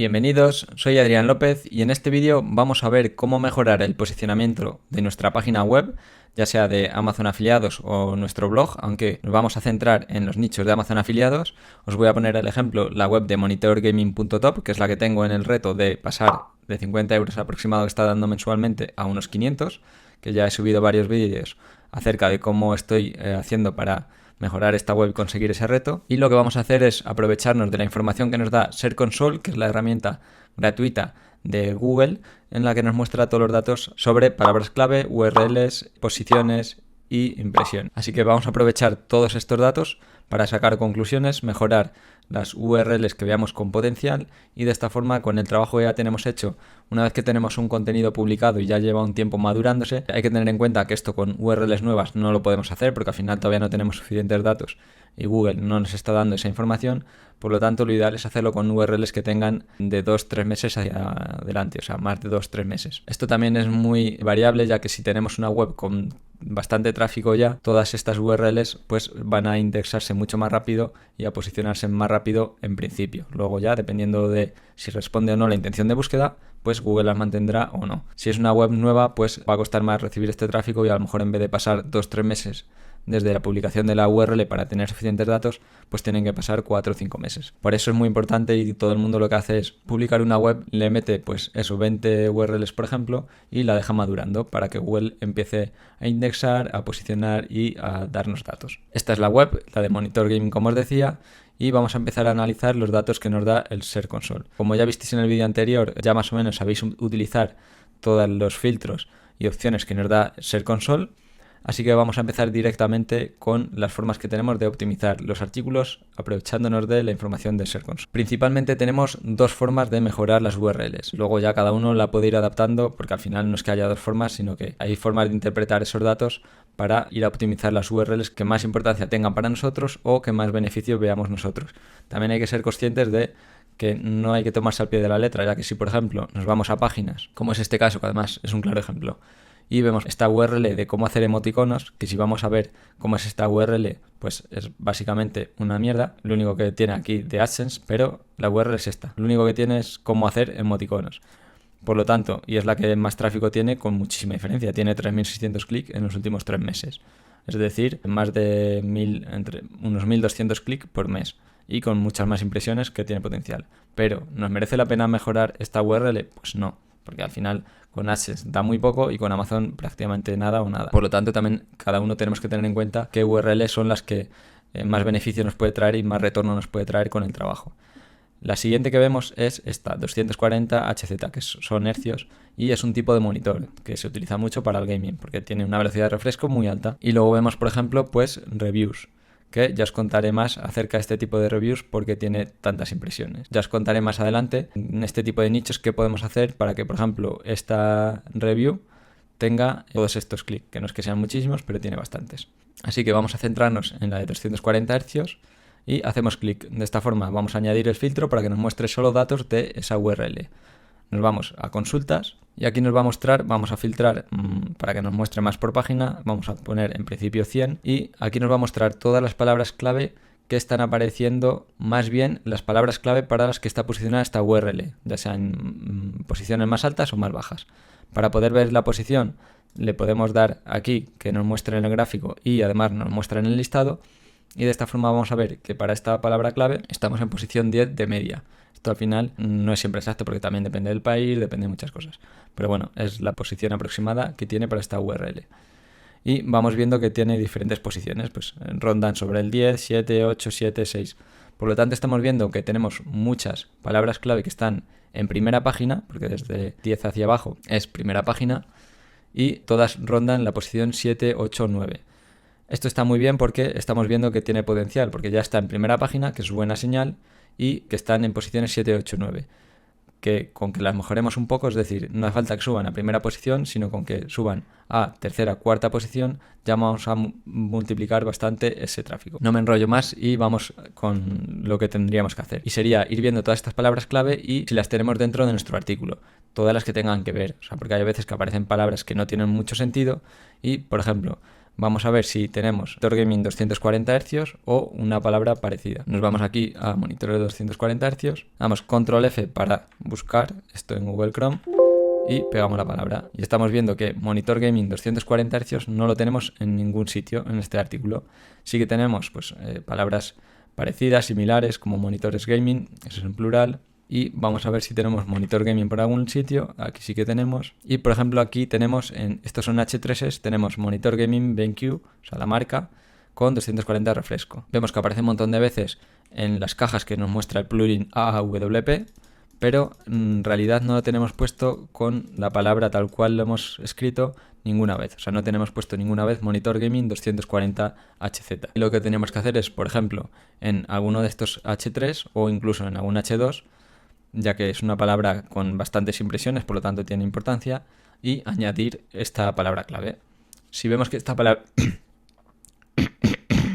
Bienvenidos, soy Adrián López y en este vídeo vamos a ver cómo mejorar el posicionamiento de nuestra página web, ya sea de Amazon Afiliados o nuestro blog, aunque nos vamos a centrar en los nichos de Amazon Afiliados. Os voy a poner el ejemplo, la web de monitorgaming.top, que es la que tengo en el reto de pasar de 50 euros aproximado que está dando mensualmente a unos 500, que ya he subido varios vídeos acerca de cómo estoy haciendo para mejorar esta web y conseguir ese reto. Y lo que vamos a hacer es aprovecharnos de la información que nos da Search Console, que es la herramienta gratuita de Google, en la que nos muestra todos los datos sobre palabras clave, URLs, posiciones y impresión. Así que vamos a aprovechar todos estos datos para sacar conclusiones, mejorar las URLs que veamos con potencial y de esta forma, con el trabajo que ya tenemos hecho, una vez que tenemos un contenido publicado y ya lleva un tiempo madurándose, hay que tener en cuenta que esto con URLs nuevas no lo podemos hacer porque al final todavía no tenemos suficientes datos y Google no nos está dando esa información. Por lo tanto, lo ideal es hacerlo con URLs que tengan de 2-3 meses hacia adelante, o sea, más de 2-3 meses. Esto también es muy variable, ya que si tenemos una web con bastante tráfico ya, todas estas URLs pues van a indexarse mucho más rápido y a posicionarse más rápido en principio. Luego ya, dependiendo de si responde o no la intención de búsqueda, pues Google las mantendrá o no. Si es una web nueva, pues va a costar más recibir este tráfico y a lo mejor en vez de pasar 2-3 meses desde la publicación de la URL para tener suficientes datos, pues tienen que pasar 4 o 5 meses. Por eso es muy importante y todo el mundo lo que hace es publicar una web, le mete pues eso, 20 URLs por ejemplo, y la deja madurando para que Google empiece a indexar, a posicionar y a darnos datos. Esta es la web, la de Monitor Gaming, como os decía, y vamos a empezar a analizar los datos que nos da el Search Console. Como ya visteis en el vídeo anterior, ya más o menos sabéis utilizar todos los filtros y opciones que nos da Search Console. Así que vamos a empezar directamente con las formas que tenemos de optimizar los artículos aprovechándonos de la información de Search Console. Principalmente tenemos dos formas de mejorar las URLs. Luego ya cada uno la puede ir adaptando porque al final no es que haya dos formas, sino que hay formas de interpretar esos datos para ir a optimizar las URLs que más importancia tengan para nosotros o que más beneficios veamos nosotros. También hay que ser conscientes de que no hay que tomarse al pie de la letra, ya que si por ejemplo nos vamos a páginas, como es este caso, que además es un claro ejemplo, y vemos esta URL de cómo hacer emoticonos, que si vamos a ver cómo es esta URL, pues es básicamente una mierda. Lo único que tiene aquí de AdSense, pero la URL es esta. Lo único que tiene es cómo hacer emoticonos. Por lo tanto, y es la que más tráfico tiene con muchísima diferencia. Tiene 3.600 clics en los últimos 3 meses. Es decir, más de entre unos 1.200 clics por mes. Y con muchas más impresiones que tiene potencial. Pero, ¿nos merece la pena mejorar esta URL? Pues no. Porque al final con AdSense da muy poco y con Amazon prácticamente nada o nada. Por lo tanto, también cada uno tenemos que tener en cuenta qué URLs son las que más beneficio nos puede traer y más retorno nos puede traer con el trabajo. La siguiente que vemos es esta, 240 Hz, que son hercios, y es un tipo de monitor que se utiliza mucho para el gaming, porque tiene una velocidad de refresco muy alta. Y luego vemos, por ejemplo, pues reviews, que ya os contaré más acerca de este tipo de reviews porque tiene tantas impresiones. Ya os contaré más adelante en este tipo de nichos qué podemos hacer para que, por ejemplo, esta review tenga todos estos clics, que no es que sean muchísimos, pero tiene bastantes. Así que vamos a centrarnos en la de 340 Hz y hacemos clic. De esta forma vamos a añadir el filtro para que nos muestre solo datos de esa URL. Nos vamos a consultas y aquí nos va a mostrar, vamos a filtrar para que nos muestre más por página, vamos a poner en principio 100 y aquí nos va a mostrar todas las palabras clave que están apareciendo, más bien las palabras clave para las que está posicionada esta URL, ya sean posiciones más altas o más bajas. Para poder ver la posición le podemos dar aquí que nos muestre en el gráfico y además nos muestra en el listado y de esta forma vamos a ver que para esta palabra clave estamos en posición 10 de media. Esto al final no es siempre exacto porque también depende del país, depende de muchas cosas. Pero bueno, es la posición aproximada que tiene para esta URL. Y vamos viendo que tiene diferentes posiciones, pues rondan sobre el 10, 7, 8, 7, 6. Por lo tanto estamos viendo que tenemos muchas palabras clave que están en primera página, porque desde 10 hacia abajo es primera página, y todas rondan la posición 7, 8, 9. Esto está muy bien porque estamos viendo que tiene potencial, porque ya está en primera página, que es buena señal, y que están en posiciones 7, 8, 9. Que con que las mejoremos un poco, es decir, no hace falta que suban a primera posición, sino con que suban a tercera, cuarta posición, ya vamos a multiplicar bastante ese tráfico. No me enrollo más y vamos con lo que tendríamos que hacer. Y sería ir viendo todas estas palabras clave y si las tenemos dentro de nuestro artículo. Todas las que tengan que ver, o sea, porque hay veces que aparecen palabras que no tienen mucho sentido y, por ejemplo, vamos a ver si tenemos monitor gaming 240 Hz o una palabra parecida. Nos vamos aquí a monitor de 240 Hz, damos control F para buscar esto en Google Chrome y pegamos la palabra. Y estamos viendo que monitor gaming 240 Hz no lo tenemos en ningún sitio en este artículo. Sí que tenemos pues, palabras parecidas, similares, como monitores gaming, eso es en plural. Y vamos a ver si tenemos monitor gaming por algún sitio. Aquí sí que tenemos. Y por ejemplo aquí tenemos, estos son H3s, tenemos monitor gaming BenQ, o sea la marca, con 240 refresco. Vemos que aparece un montón de veces en las cajas que nos muestra el plugin AAWP, pero en realidad no lo tenemos puesto con la palabra tal cual lo hemos escrito ninguna vez. O sea, no tenemos puesto ninguna vez monitor gaming 240 HZ. Y lo que tenemos que hacer es, por ejemplo, en alguno de estos H3 o incluso en algún H2, ya que es una palabra con bastantes impresiones, por lo tanto tiene importancia, y añadir esta palabra clave. Si vemos que esta palabra...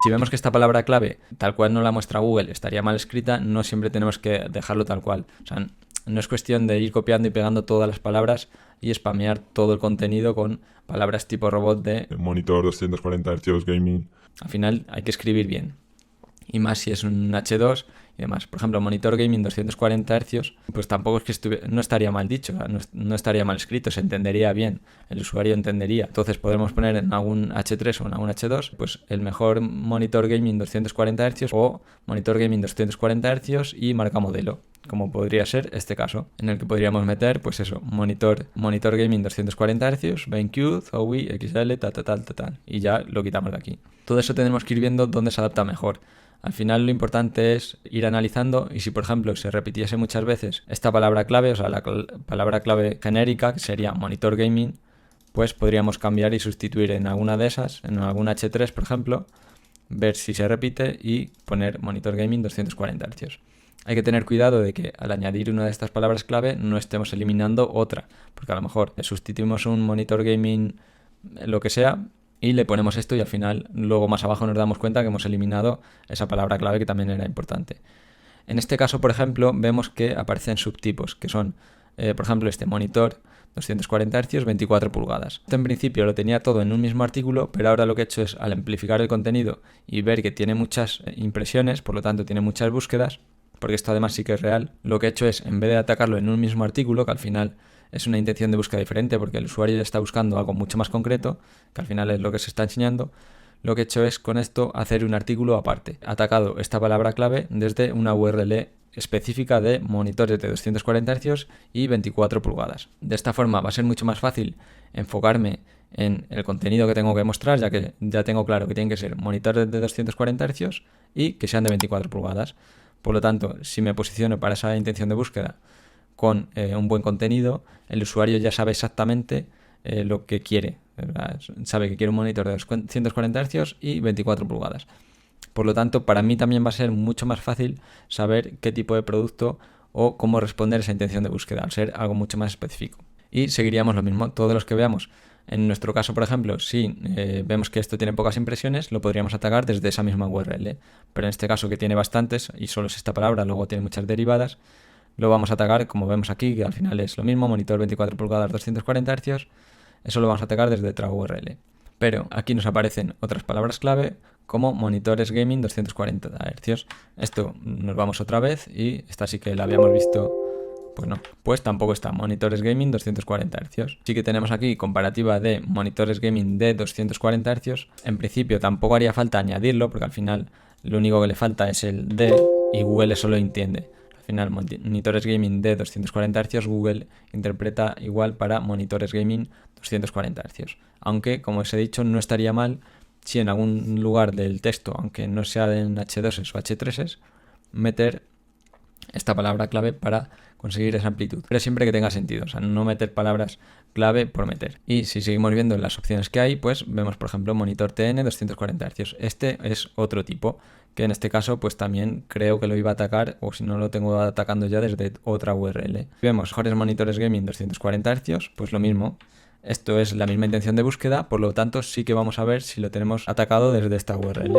Si vemos que esta palabra clave, tal cual no la muestra Google, estaría mal escrita, no siempre tenemos que dejarlo tal cual. O sea, no es cuestión de ir copiando y pegando todas las palabras y spamear todo el contenido con palabras tipo robot de monitor 240 Hz gaming. Al final hay que escribir bien. Y más si es un H2 y demás. Por ejemplo, monitor gaming 240 Hz, pues tampoco es que no estaría mal dicho, no estaría mal escrito, se entendería bien, el usuario entendería. Entonces podremos poner en algún H3 o en algún H2, pues el mejor monitor gaming 240 Hz o monitor gaming 240 Hz y marca modelo, como podría ser este caso, en el que podríamos meter, pues eso, monitor gaming 240 Hz, BenQ, Zowie, XL, tal, y ya lo quitamos de aquí. Todo eso tenemos que ir viendo dónde se adapta mejor. Al final lo importante es ir analizando y si por ejemplo se repitiese muchas veces esta palabra clave, o sea la palabra clave genérica, que sería monitor gaming, pues podríamos cambiar y sustituir en alguna de esas, en algún H3 por ejemplo, ver si se repite y poner monitor gaming 240 Hz. Hay que tener cuidado de que al añadir una de estas palabras clave no estemos eliminando otra, porque a lo mejor sustituimos un monitor gaming lo que sea y le ponemos esto y al final luego más abajo nos damos cuenta que hemos eliminado esa palabra clave que también era importante. En este caso, por ejemplo, vemos que aparecen subtipos, que son, por ejemplo, este monitor 240 Hz, 24 pulgadas. Esto en principio lo tenía todo en un mismo artículo, pero ahora lo que he hecho es, al amplificar el contenido y ver que tiene muchas impresiones, por lo tanto tiene muchas búsquedas, porque esto además sí que es real, lo que he hecho es, en vez de atacarlo en un mismo artículo, que al final es una intención de búsqueda diferente porque el usuario ya está buscando algo mucho más concreto, que al final es lo que se está enseñando, lo que he hecho es con esto hacer un artículo aparte. He atacado esta palabra clave desde una URL específica de monitores de 240 Hz y 24 pulgadas. De esta forma va a ser mucho más fácil enfocarme en el contenido que tengo que mostrar, ya que ya tengo claro que tienen que ser monitores de 240 Hz y que sean de 24 pulgadas. Por lo tanto, si me posiciono para esa intención de búsqueda con un buen contenido, el usuario ya sabe exactamente lo que quiere. Sabe que quiere un monitor de 240 Hz y 24 pulgadas. Por lo tanto, para mí también va a ser mucho más fácil saber qué tipo de producto o cómo responder a esa intención de búsqueda, al ser algo mucho más específico. Y seguiríamos lo mismo, todos los que veamos. En nuestro caso, por ejemplo, si vemos que esto tiene pocas impresiones, lo podríamos atacar desde esa misma URL. Pero en este caso que tiene bastantes y solo es esta palabra, luego tiene muchas derivadas, lo vamos a atacar, como vemos aquí, que al final es lo mismo, monitor 24 pulgadas 240 Hz, eso lo vamos a atacar desde otra URL. Pero aquí nos aparecen otras palabras clave como monitores gaming 240 Hz. Esto nos vamos otra vez y esta sí que la habíamos visto, pues no, pues tampoco está, monitores gaming 240 Hz. Sí que tenemos aquí comparativa de monitores gaming de 240 Hz. En principio tampoco haría falta añadirlo porque al final lo único que le falta es el D y Google eso lo entiende. Al final, monitores gaming de 240 Hz, Google interpreta igual para monitores gaming 240 Hz. Aunque, como os he dicho, no estaría mal si en algún lugar del texto, aunque no sea en H2s o H3s, meter esta palabra clave para conseguir esa amplitud. Pero siempre que tenga sentido, o sea, no meter palabras clave por meter. Y si seguimos viendo las opciones que hay, pues vemos, por ejemplo, monitor TN 240 Hz. Este es otro tipo, que en este caso pues también creo que lo iba a atacar, o si no lo tengo atacando ya desde otra URL. Vemos mejores monitores gaming 240 Hz, pues lo mismo. Esto es la misma intención de búsqueda, por lo tanto sí que vamos a ver si lo tenemos atacado desde esta URL.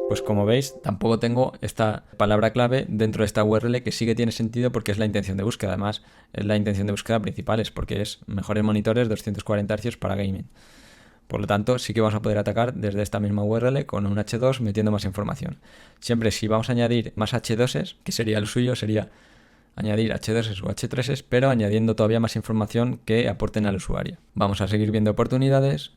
Pues como veis, tampoco tengo esta palabra clave dentro de esta URL, que sí que tiene sentido porque es la intención de búsqueda. Además, es la intención de búsqueda principal, es porque es mejores monitores 240 Hz para gaming. Por lo tanto, sí que vamos a poder atacar desde esta misma URL con un H2 metiendo más información. Siempre si vamos a añadir más H2s, que sería lo suyo, sería añadir H2s o H3s, pero añadiendo todavía más información que aporten al usuario. Vamos a seguir viendo oportunidades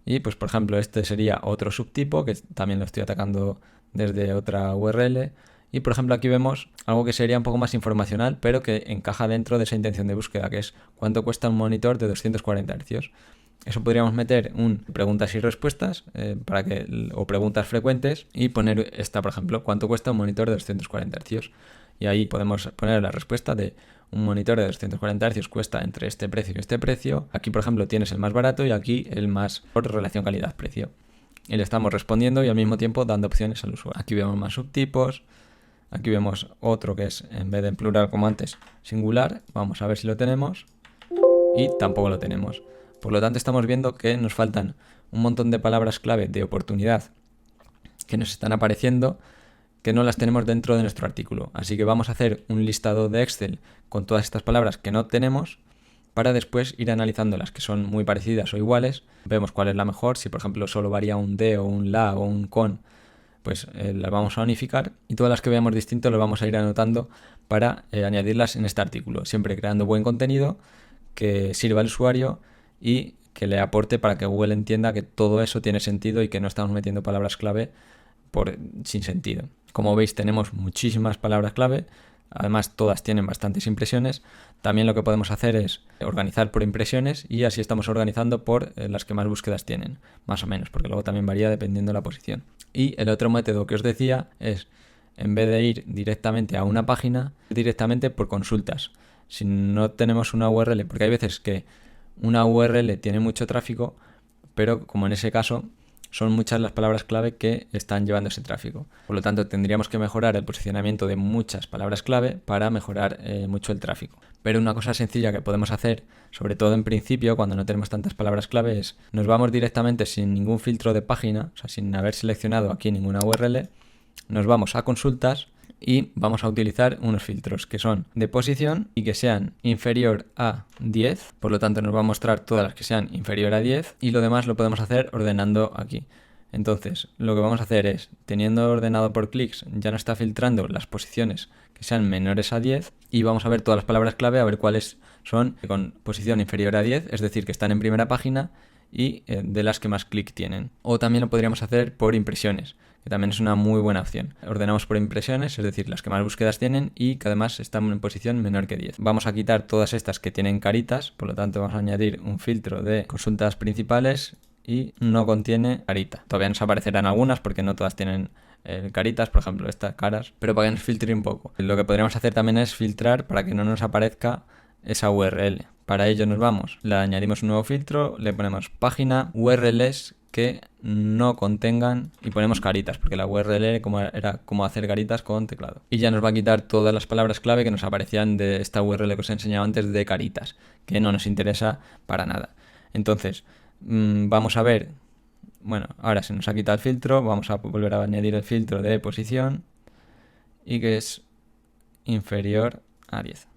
y, pues por ejemplo, este sería otro subtipo que también lo estoy atacando desde otra URL. Y por ejemplo aquí vemos algo que sería un poco más informacional, pero que encaja dentro de esa intención de búsqueda, que es cuánto cuesta un monitor de 240 Hz. Eso podríamos meter un preguntas y respuestas o preguntas frecuentes y poner esta, por ejemplo, cuánto cuesta un monitor de 240 Hz. Y ahí podemos poner la respuesta de un monitor de 240 Hz cuesta entre este precio y este precio. Aquí, por ejemplo, tienes el más barato y aquí el más por relación calidad-precio. Y le estamos respondiendo y al mismo tiempo dando opciones al usuario. Aquí vemos más subtipos. Aquí vemos otro que es, en vez de en plural como antes, singular. Vamos a ver si lo tenemos. Y tampoco lo tenemos. Por lo tanto, estamos viendo que nos faltan un montón de palabras clave de oportunidad que nos están apareciendo, que no las tenemos dentro de nuestro artículo. Así que vamos a hacer un listado de Excel con todas estas palabras que no tenemos para después ir analizando las que son muy parecidas o iguales. Vemos cuál es la mejor. Si, por ejemplo, solo varía un de o un la o un con, pues las vamos a unificar y todas las que veamos distinto las vamos a ir anotando para añadirlas en este artículo, siempre creando buen contenido que sirva al usuario y que le aporte para que Google entienda que todo eso tiene sentido y que no estamos metiendo palabras clave sin sentido. Como veis, tenemos muchísimas palabras clave, además todas tienen bastantes impresiones. También lo que podemos hacer es organizar por impresiones y así estamos organizando por las que más búsquedas tienen, más o menos, porque luego también varía dependiendo de la posición. Y el otro método que os decía es, en vez de ir directamente a una página, directamente por consultas. Si no tenemos una URL, porque hay veces que una URL tiene mucho tráfico, pero como en ese caso son muchas las palabras clave que están llevando ese tráfico. Por lo tanto, tendríamos que mejorar el posicionamiento de muchas palabras clave para mejorar mucho el tráfico. Pero una cosa sencilla que podemos hacer, sobre todo en principio, cuando no tenemos tantas palabras clave, es nos vamos directamente sin ningún filtro de página, o sea, sin haber seleccionado aquí ninguna URL, nos vamos a consultas y vamos a utilizar unos filtros que son de posición y que sean inferior a 10. Por lo tanto, nos va a mostrar todas las que sean inferior a 10 y lo demás lo podemos hacer ordenando aquí. Entonces, lo que vamos a hacer es, teniendo ordenado por clics, ya nos está filtrando las posiciones que sean menores a 10 y vamos a ver todas las palabras clave, a ver cuáles son con posición inferior a 10, es decir, que están en primera página y de las que más clic tienen. O también lo podríamos hacer por impresiones, que también es una muy buena opción. Ordenamos por impresiones, es decir, las que más búsquedas tienen y que además están en posición menor que 10. Vamos a quitar todas estas que tienen caritas, por lo tanto vamos a añadir un filtro de consultas principales y no contiene carita. Todavía nos aparecerán algunas porque no todas tienen caritas, por ejemplo estas caras, pero para que nos filtre un poco. Lo que podríamos hacer también es filtrar para que no nos aparezca esa URL. Para ello nos vamos, le añadimos un nuevo filtro, le ponemos página, URLs que no contengan y ponemos caritas, porque la URL era como hacer caritas con teclado. Y ya nos va a quitar todas las palabras clave que nos aparecían de esta URL que os he enseñado antes de caritas, que no nos interesa para nada. Entonces, vamos a ver, bueno, ahora se nos ha quitado el filtro, vamos a volver a añadir el filtro de posición y que es inferior a 10.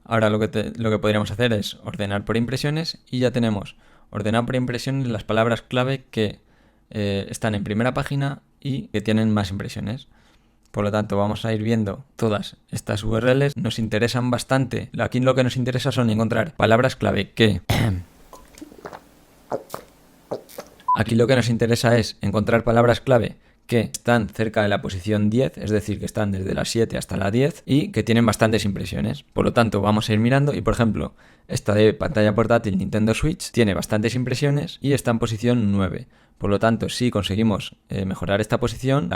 Ahora lo que podríamos hacer es ordenar por impresiones y ya tenemos ordenado por impresiones las palabras clave que están en primera página y que tienen más impresiones. Por lo tanto, vamos a ir viendo todas estas URLs. Nos interesan bastante. Aquí lo que nos interesa son encontrar palabras clave que... Aquí lo que nos interesa es encontrar palabras clave que están cerca de la posición 10, es decir, que están desde la 7 hasta la 10 y que tienen bastantes impresiones. Por lo tanto, vamos a ir mirando y, por ejemplo, esta de pantalla portátil Nintendo Switch tiene bastantes impresiones y está en posición 9. Por lo tanto, si conseguimos mejorar esta posición,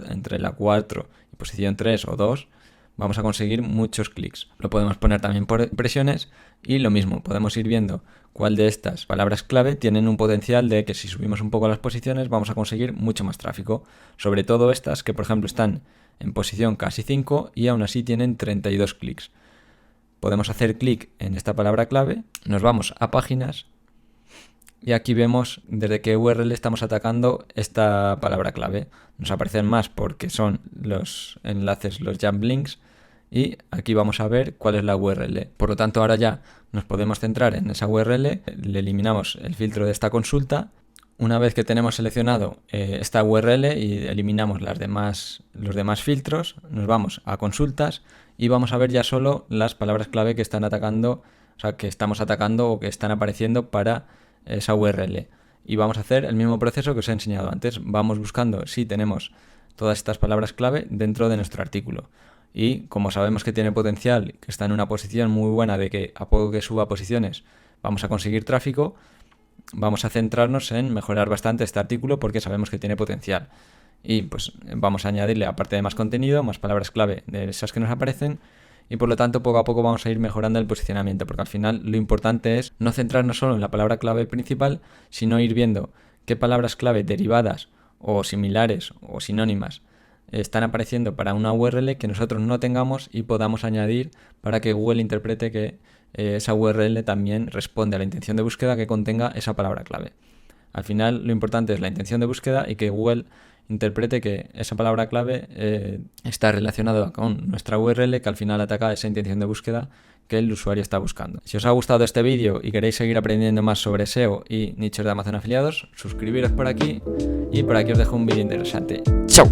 entre la 4 y posición 3 o 2, vamos a conseguir muchos clics. Lo podemos poner también por impresiones y lo mismo, podemos ir viendo cuál de estas palabras clave tienen un potencial de que si subimos un poco las posiciones vamos a conseguir mucho más tráfico. Sobre todo estas que, por ejemplo, están en posición casi 5 y aún así tienen 32 clics. Podemos hacer clic en esta palabra clave, nos vamos a páginas y aquí vemos desde qué URL estamos atacando esta palabra clave. Nos aparecen más porque son los enlaces, los jump links, y aquí vamos a ver cuál es la URL. Por lo tanto, ahora ya nos podemos centrar en esa URL, le eliminamos el filtro de esta consulta, Una vez que tenemos seleccionado esta URL y eliminamos los demás filtros, nos vamos a consultas y vamos a ver ya solo las palabras clave que están atacando, o sea, que estamos atacando o que están apareciendo para esa URL. Y vamos a hacer el mismo proceso que os he enseñado antes. Vamos buscando si tenemos todas estas palabras clave dentro de nuestro artículo. Y como sabemos que tiene potencial, que está en una posición muy buena de que a poco que suba posiciones vamos a conseguir tráfico, vamos a centrarnos en mejorar bastante este artículo porque sabemos que tiene potencial. Y pues vamos a añadirle, aparte de más contenido, más palabras clave de esas que nos aparecen, y por lo tanto poco a poco vamos a ir mejorando el posicionamiento, porque al final lo importante es no centrarnos solo en la palabra clave principal, sino ir viendo qué palabras clave derivadas o similares o sinónimas están apareciendo para una URL que nosotros no tengamos y podamos añadir para que Google interprete que esa URL también responde a la intención de búsqueda que contenga esa palabra clave. Al final lo importante es la intención de búsqueda y que Google interprete que esa palabra clave está relacionada con nuestra URL, que al final ataca esa intención de búsqueda que el usuario está buscando. Si os ha gustado este vídeo y queréis seguir aprendiendo más sobre SEO y nichos de Amazon afiliados, suscribiros por aquí y por aquí os dejo un vídeo interesante. ¡Chao!